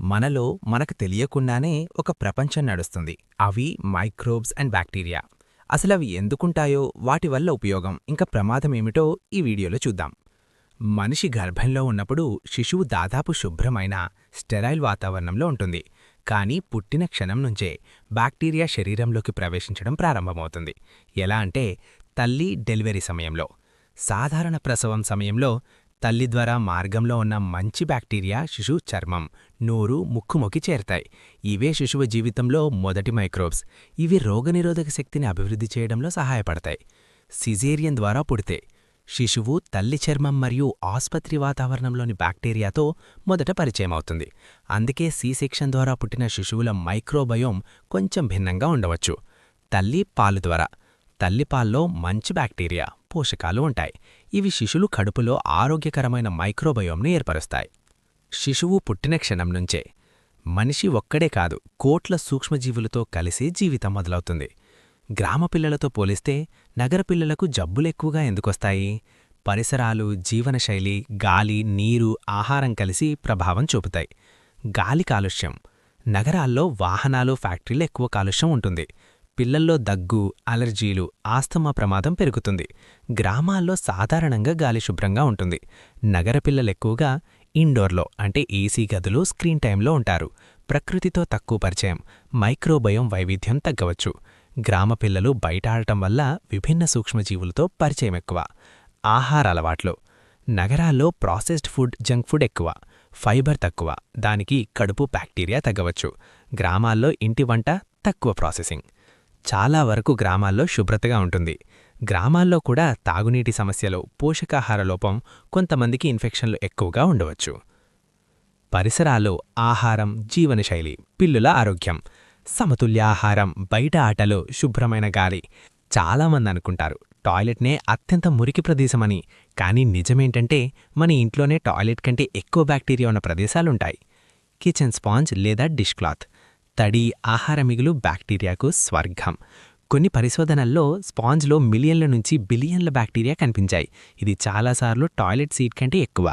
మనలో మనకు తెలియకుండానే ఒక ప్రపంచం నడుస్తుంది. అవి మైక్రోబ్స్ అండ్ బ్యాక్టీరియా. అసలవి ఎందుకుంటాయో, వాటి వల్ల ఉపయోగం ఇంకా ప్రమాదమేమిటో ఈ వీడియోలో చూద్దాం. మనిషి గర్భంలో ఉన్నప్పుడు శిశువు దాదాపు శుభ్రమైన స్టెరైల్ వాతావరణంలో ఉంటుంది. కానీ పుట్టిన క్షణం నుంచే బ్యాక్టీరియా శరీరంలోకి ప్రవేశించడం ప్రారంభమవుతుంది. ఎలా అంటే తల్లి డెలివరీ సమయంలో. సాధారణ ప్రసవం సమయంలో తల్లి ద్వారా మార్గంలో ఉన్న మంచి బ్యాక్టీరియా శిశువు చర్మం, నోరు, ముక్కుమొకి చేరతాయి. ఇవే శిశువు జీవితంలో మొదటి మైక్రోబ్స్. ఇవి రోగనిరోధక శక్తిని అభివృద్ధి చేయడంలో సహాయపడతాయి. సిజేరియన్ ద్వారా పుడితే శిశువు తల్లి చర్మం మరియు ఆస్పత్రి వాతావరణంలోని బ్యాక్టీరియాతో మొదట పరిచయమవుతుంది. అందుకే సి సెక్షన్ ద్వారా పుట్టిన శిశువుల మైక్రోబయోమ్ కొంచెం భిన్నంగా ఉండవచ్చు. తల్లి పాలు ద్వారా తల్లిపాల్లో మంచి బ్యాక్టీరియా, పోషకాలు ఉంటాయి. ఇవి శిశులు కడుపులో ఆరోగ్యకరమైన మైక్రోబయోమ్ను ఏర్పరుస్తాయి. శిశువు పుట్టిన క్షణం నుంచే మనిషి ఒక్కడే కాదు, కోట్ల సూక్ష్మజీవులతో కలిసి జీవితం మొదలవుతుంది. గ్రామ పిల్లలతో పోలిస్తే నగర పిల్లలకు జబ్బులెక్కువగా ఎందుకొస్తాయి? పరిసరాలు, జీవనశైలి, గాలి, నీరు, ఆహారం కలిసి ప్రభావం చూపుతాయి. గాలి కాలుష్యం. నగరాల్లో వాహనాలు, ఫ్యాక్టరీలు ఎక్కువ కాలుష్యం ఉంటుంది. పిల్లల్లో దగ్గు, అలర్జీలు, ఆస్తమా ప్రమాదం పెరుగుతుంది. గ్రామాల్లో సాధారణంగా గాలి శుభ్రంగా ఉంటుంది. నగర పిల్లలెక్కువగా ఇండోర్లో అంటే ఏసీ గదులు, స్క్రీన్ టైంలో ఉంటారు. ప్రకృతితో తక్కువ పరిచయం, మైక్రోబయోమ్ వైవిధ్యం తగ్గవచ్చు. గ్రామ పిల్లలు బయట ఆడటం వల్ల విభిన్న సూక్ష్మజీవులతో పరిచయం ఎక్కువ. ఆహార అలవాట్లు. నగరాల్లో ప్రాసెస్డ్ ఫుడ్, జంక్ ఫుడ్ ఎక్కువ, ఫైబర్ తక్కువ, దానికి కడుపు బ్యాక్టీరియా తగ్గవచ్చు. గ్రామాల్లో ఇంటి వంట తక్కువ ప్రాసెసింగ్. చాలా వరకు గ్రామాల్లో శుభ్రతగా ఉంటుంది. గ్రామాల్లో కూడా తాగునీటి సమస్యలు, పోషకాహార లోపం, కొంతమందికి ఇన్ఫెక్షన్లు ఎక్కువగా ఉండవచ్చు. పరిసరాలు, ఆహారం, జీవనశైలి, పిల్లుల ఆరోగ్యం. సమతుల్య ఆహారం, బయట ఆటలు, శుభ్రమైన గాలి. చాలామంది అనుకుంటారు టాయిలెట్నే అత్యంత మురికి ప్రదేశమని. కానీ నిజమేంటంటే మన ఇంట్లోనే టాయిలెట్ కంటే ఎక్కువ బ్యాక్టీరియా ఉన్న ప్రదేశాలుంటాయి. కిచెన్ స్పాంజ్ లేదా డిష్ క్లాత్. తడి, ఆహార మిగులు బ్యాక్టీరియాకు స్వర్గం. కొన్ని పరిశోధనల్లో స్పాంజ్లో మిలియన్ల నుంచి బిలియన్ల బ్యాక్టీరియా కనిపించాయి. ఇది చాలాసార్లు టాయిలెట్ సీట్ కంటే ఎక్కువ.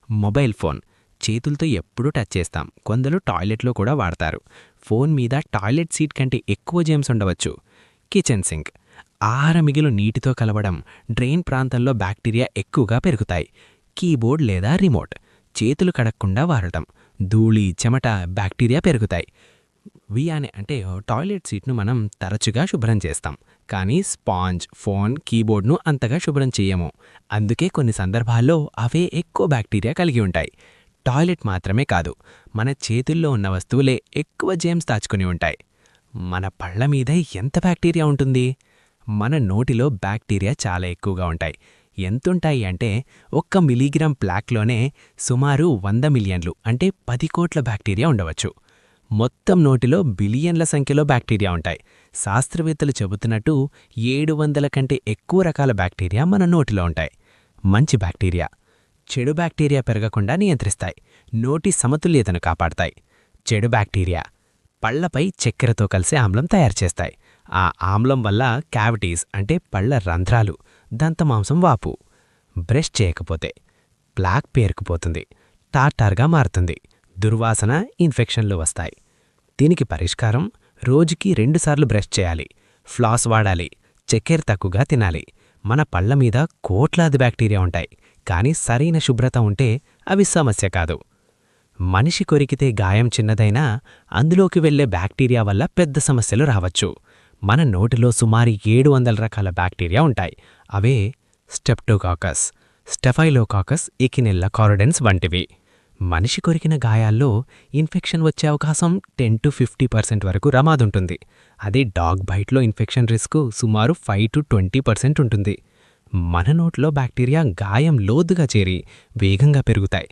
Mobile phone. చేతులతో ఎప్పుడూ టచ్ చేస్తాం, కొందరు టాయిలెట్లో కూడా వాడతారు. ఫోన్ మీద టాయిలెట్ సీట్ కంటే ఎక్కువ జెమ్స్ ఉండవచ్చు. Kitchen sync. ఆహార మిగులు నీటితో కలవడం, డ్రైన్ ప్రాంతంలో బ్యాక్టీరియా ఎక్కువగా పెరుగుతాయి. కీబోర్డ్ లేదా రిమోట్. చేతులు కడక్కుండా వాడటం, ధూళి, చెమట, బ్యాక్టీరియా పెరుగుతాయి. అంటే టాయిలెట్ సీట్ను మనం తరచుగా శుభ్రం చేస్తాం, కానీ స్పాంజ్, ఫోన్, కీబోర్డ్ను అంతగా శుభ్రం చేయము. అందుకే కొన్ని సందర్భాల్లో అవే ఎక్కువ బ్యాక్టీరియా కలిగి ఉంటాయి. టాయిలెట్ మాత్రమే కాదు, మన చేతుల్లో ఉన్న వస్తువులే ఎక్కువ జెమ్స్ దాచుకుని ఉంటాయి. మన పళ్ల మీద ఎంత బ్యాక్టీరియా ఉంటుంది? మన నోటిలో బ్యాక్టీరియా చాలా ఎక్కువగా ఉంటాయి. ఎంతుంటాయి అంటే 1 మిలీగ్రామ్ ప్లాక్లోనే సుమారు 100 మిలియన్లు అంటే 10 కోట్ల బ్యాక్టీరియా ఉండవచ్చు. మొత్తం నోటిలో బిలియన్ల సంఖ్యలో బ్యాక్టీరియా ఉంటాయి. శాస్త్రవేత్తలు చెబుతున్నట్టు 700 కంటే ఎక్కువ రకాల బ్యాక్టీరియా మన నోటిలో ఉంటాయి. మంచి బ్యాక్టీరియా చెడు బ్యాక్టీరియా పెరగకుండా నియంత్రిస్తాయి, నోటి సమతుల్యతను కాపాడతాయి. చెడు బ్యాక్టీరియా పళ్లపై చక్కెరతో కలిసి ఆమ్లం తయారు చేస్తాయి. ఆ ఆమ్లం వల్ల క్యావిటీస్ అంటే పళ్ల రంధ్రాలు, దంతమాంసం వాపు. బ్రష్ చేయకపోతే ప్లాక్ పేరుకుపోతుంది, టార్టార్గా మారుతుంది, దుర్వాసన, ఇన్ఫెక్షన్లు వస్తాయి. దీనికి పరిష్కారం రోజుకి 2 సార్లు బ్రష్ చేయాలి, ఫ్లాస్ వాడాలి, చక్కెర తక్కువగా తినాలి. మన పళ్ల మీద కోట్లాది బ్యాక్టీరియా ఉంటాయి, కానీ సరైన శుభ్రత ఉంటే అవి సమస్య కాదు. మనిషి కొరికితే గాయం చిన్నదైనా అందులోకి వెళ్లే బ్యాక్టీరియా వల్ల పెద్ద సమస్యలు రావచ్చు. మన నోటిలో సుమారు 700 రకాల బ్యాక్టీరియా ఉంటాయి. అవే స్టెప్టోకాకస్, స్టెఫైలోకాకస్, ఎకినెల్లా కారిడెన్స్ వంటివి. మనిషి కొరికిన గాయాల్లో ఇన్ఫెక్షన్ వచ్చే అవకాశం 10-50% వరకు రమాదుంటుంది. అదే డాగ్ బైట్లో ఇన్ఫెక్షన్ రిస్క్ సుమారు 5-20% ఉంటుంది. మన నోట్లో బ్యాక్టీరియా గాయం లోతుగా చేరి వేగంగా పెరుగుతాయి.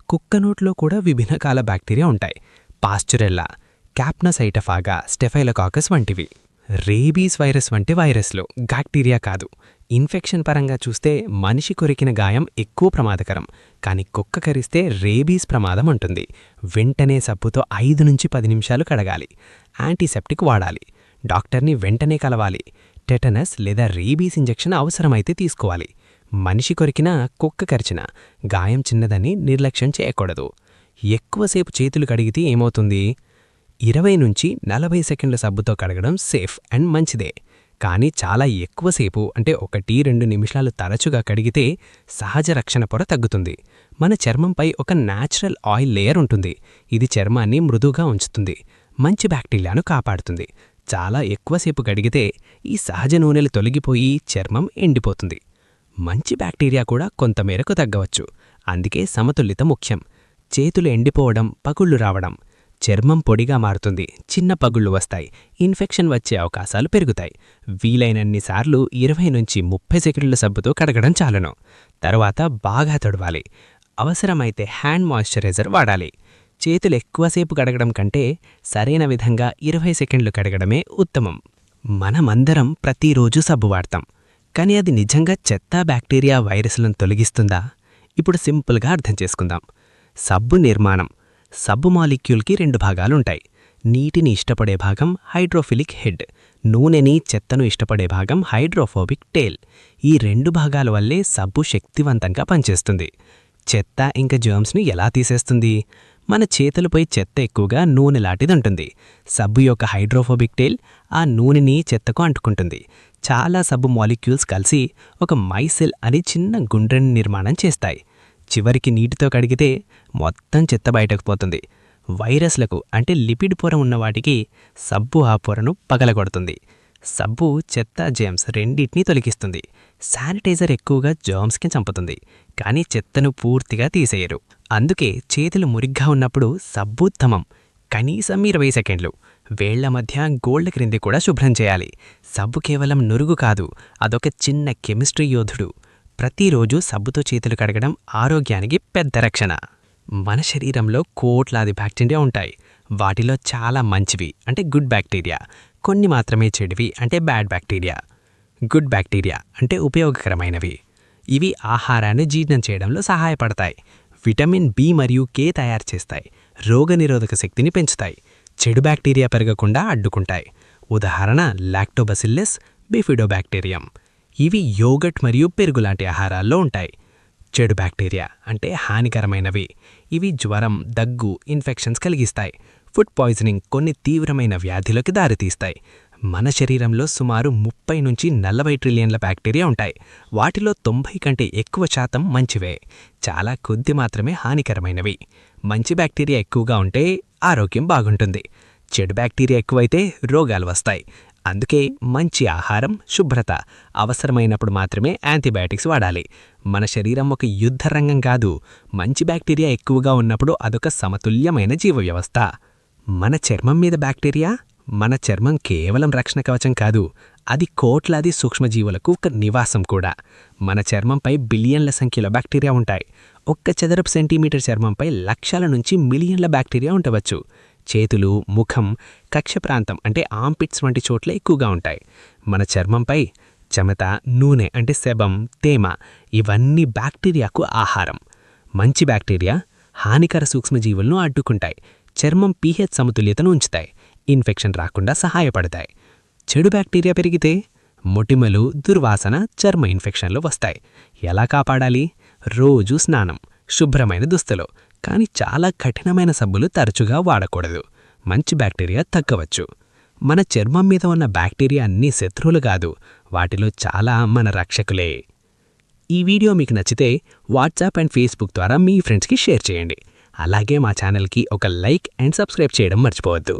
కుక్క నోట్లో కూడా విభిన్న రకాల బ్యాక్టీరియా ఉంటాయి. పాస్చురెల్లా, క్యాప్నసైటఫాగా, స్టెఫైలోకాకస్ వంటివి. రేబీస్ వైరస్ వంటి వైరస్లు, బ్యాక్టీరియా కాదు. ఇన్ఫెక్షన్ పరంగా చూస్తే మనిషి కొరికిన గాయం ఎక్కువ ప్రమాదకరం, కానీ కుక్క కరిస్తే రేబీస్ ప్రమాదం ఉంటుంది. వెంటనే సబ్బుతో 5-10 నిమిషాలు కడగాలి. యాంటీసెప్టిక్ వాడాలి. డాక్టర్ని వెంటనే కలవాలి. టెటనస్ లేదా రేబీస్ ఇంజెక్షన్ అవసరమైతే తీసుకోవాలి. మనిషి కొరికినా, కుక్క కరిచినా గాయం చిన్నదని నిర్లక్ష్యం చేయకూడదు. ఎక్కువసేపు చేతులు కడిగితే ఏమవుతుంది? 20-40 సెకండ్ల సబ్బుతో కడగడం సేఫ్ అండ్ మంచిదే. కానీ చాలా ఎక్కువసేపు అంటే 1-2 నిమిషాలు తరచుగా కడిగితే సహజ రక్షణ పొర తగ్గుతుంది. మన చర్మంపై ఒక న్యాచురల్ ఆయిల్ లేయర్ ఉంటుంది. ఇది చర్మాన్ని మృదువుగా ఉంచుతుంది, మంచి బ్యాక్టీరియాను కాపాడుతుంది. చాలా ఎక్కువసేపు కడిగితే ఈ సహజ నూనెలు తొలగిపోయి చర్మం ఎండిపోతుంది. మంచి బ్యాక్టీరియా కూడా కొంతమేరకు తగ్గవచ్చు. అందుకే సమతుల్యత ముఖ్యం. చేతులు ఎండిపోవడం, పగుళ్లు రావడం, చర్మం పొడిగా మారుతుంది, చిన్న పగుళ్లు వస్తాయి, ఇన్ఫెక్షన్ వచ్చే అవకాశాలు పెరుగుతాయి. వీలైనన్నిసార్లు 20-30 సెకండ్ల సబ్బుతో కడగడం చాలును. తరువాత బాగా తడవాలి. అవసరమైతే హ్యాండ్ మాయిశ్చరైజర్ వాడాలి. చేతులు ఎక్కువసేపు కడగడం కంటే సరైన విధంగా 20 సెకండ్లు కడగడమే ఉత్తమం. మనమందరం ప్రతిరోజు సబ్బు వాడతాం, కానీ అది నిజంగా చెత్త, బ్యాక్టీరియా, వైరస్లను తొలగిస్తుందా? ఇప్పుడు సింపుల్గా అర్థం చేసుకుందాం. సబ్బు నిర్మాణం. సబ్బు మాలిక్యూల్కి 2 భాగాలుంటాయి. నీటిని ఇష్టపడే భాగం హైడ్రోఫిలిక్ హెడ్, నూనెని, చెత్తను ఇష్టపడే భాగం హైడ్రోఫోబిక్ టేల్. ఈ 2 భాగాల వల్లే సబ్బు శక్తివంతంగా పనిచేస్తుంది. చెత్త ఇంకా జర్మ్స్ని ఎలా తీసేస్తుంది? మన చేతులపై చెత్త ఎక్కువగా నూనెలాంటిదుంటుంది. సబ్బు యొక్క హైడ్రోఫోబిక్ టేల్ ఆ నూనెని, చెత్తకు అంటుకుంటుంది. చాలా సబ్బు మాలిక్యూల్స్ కలిసి ఒక మైసెల్ అని చిన్న గుండ్రని నిర్మాణం చేస్తాయి. చివరికి నీటితో కడిగితే మొత్తం చెత్త బయటకు పోతుంది. వైరస్లకు అంటే లిపిడ్ పొర ఉన్నవాటికి సబ్బు ఆ పొరను పగలగొడుతుంది. సబ్బు చెత్త, జర్మ్స్ రెండింటినీ తొలగిస్తుంది. శానిటైజర్ ఎక్కువగా జర్మ్స్కి చంపుతుంది, కానీ చెత్తను పూర్తిగా తీసేయరు. అందుకే చేతులు మురిగ్గా ఉన్నప్పుడు సబ్బు ఉత్తమం. కనీసం 20 సెకండ్లు. వేళ్ల మధ్య గోళ్ల క్రింది కూడా శుభ్రం చేయాలి. సబ్బు కేవలం నురుగు కాదు, అదొక చిన్న కెమిస్ట్రీ యోధుడు. ప్రతిరోజు సబ్బుతో చేతులు కడగడం ఆరోగ్యానికి పెద్ద రక్షణ. మన శరీరంలో కోట్లాది బ్యాక్టీరియా ఉంటాయి. వాటిలో చాలా మంచివి అంటే గుడ్ బ్యాక్టీరియా, కొన్ని మాత్రమే చెడువి అంటే బ్యాడ్ బ్యాక్టీరియా. గుడ్ బ్యాక్టీరియా అంటే ఉపయోగకరమైనవి. ఇవి ఆహారాన్ని జీర్ణం చేయడంలో సహాయపడతాయి, విటమిన్ బి మరియు కే తయారు చేస్తాయి, రోగనిరోధక శక్తిని పెంచుతాయి, చెడు బ్యాక్టీరియా పెరగకుండా అడ్డుకుంటాయి. ఉదాహరణ లాక్టోబసిల్లస్ బిఫిడోబాక్టీరియం. ఇవి యోగట్ మరియు పెరుగు లాంటి ఆహారాల్లో ఉంటాయి. చెడు బ్యాక్టీరియా అంటే హానికరమైనవి. ఇవి జ్వరం, దగ్గు, ఇన్ఫెక్షన్స్ కలిగిస్తాయి. ఫుడ్ పాయిజనింగ్, కొన్ని తీవ్రమైన వ్యాధులకు దారితీస్తాయి. మన శరీరంలో సుమారు 30-40 ట్రిలియన్ల బ్యాక్టీరియా ఉంటాయి. వాటిలో 90 కంటే ఎక్కువ శాతం మంచివే, చాలా కొద్ది మాత్రమే హానికరమైనవి. మంచి బ్యాక్టీరియా ఎక్కువగా ఉంటే ఆరోగ్యం బాగుంటుంది. చెడు బ్యాక్టీరియా ఎక్కువైతే రోగాలు వస్తాయి. అందుకే మంచి ఆహారం, శుభ్రత, అవసరమైనప్పుడు మాత్రమే యాంటీబయాటిక్స్ వాడాలి. మన శరీరం ఒక యుద్ధ రంగం కాదు. మంచి బ్యాక్టీరియా ఎక్కువగా ఉన్నప్పుడు అదొక సమతుల్యమైన జీవవ్యవస్థ. మన చర్మం మీద బ్యాక్టీరియా, మన చర్మం కేవలం రక్షణ కవచం కాదు, అది కోట్లాది సూక్ష్మజీవులకు ఒక నివాసం కూడా. మన చర్మంపై బిలియన్ల సంఖ్యలో బ్యాక్టీరియా ఉంటాయి. 1 చదరపు సెంటీమీటర్ చర్మంపై లక్షల నుంచి మిలియన్ల బ్యాక్టీరియా ఉండవచ్చు. చేతులు, ముఖం, కక్ష ప్రాంతం అంటే ఆంపిట్స్ వంటి చోట్ల ఎక్కువగా ఉంటాయి. మన చర్మంపై చెమట, నూనె అంటే సెబం, తేమ, ఇవన్నీ బ్యాక్టీరియాకు ఆహారం. మంచి బ్యాక్టీరియా హానికర సూక్ష్మజీవులను అడ్డుకుంటాయి, చర్మం pH సమతుల్యతను ఉంచుతాయి, ఇన్ఫెక్షన్ రాకుండా సహాయపడతాయి. చెడు బ్యాక్టీరియా పెరిగితే మొటిమలు, దుర్వాసన, చర్మ ఇన్ఫెక్షన్లు వస్తాయి. ఎలా కాపాడాలి? రోజూ స్నానం, శుభ్రమైన దుస్తులు, కానీ చాలా కఠినమైన సబ్బులు తరచుగా వాడకూడదు. మంచి బ్యాక్టీరియా తగ్గవచ్చు. మన చర్మం మీద ఉన్న బ్యాక్టీరియా అన్నీ శత్రువులు కాదు, వాటిలో చాలా మన రక్షకులే. ఈ వీడియో మీకు నచ్చితే వాట్సాప్ అండ్ ఫేస్బుక్ ద్వారా మీ ఫ్రెండ్స్కి షేర్ చేయండి. అలాగే మా ఛానల్కి ఒక లైక్ అండ్ సబ్స్క్రైబ్ చేయడం మర్చిపోవద్దు.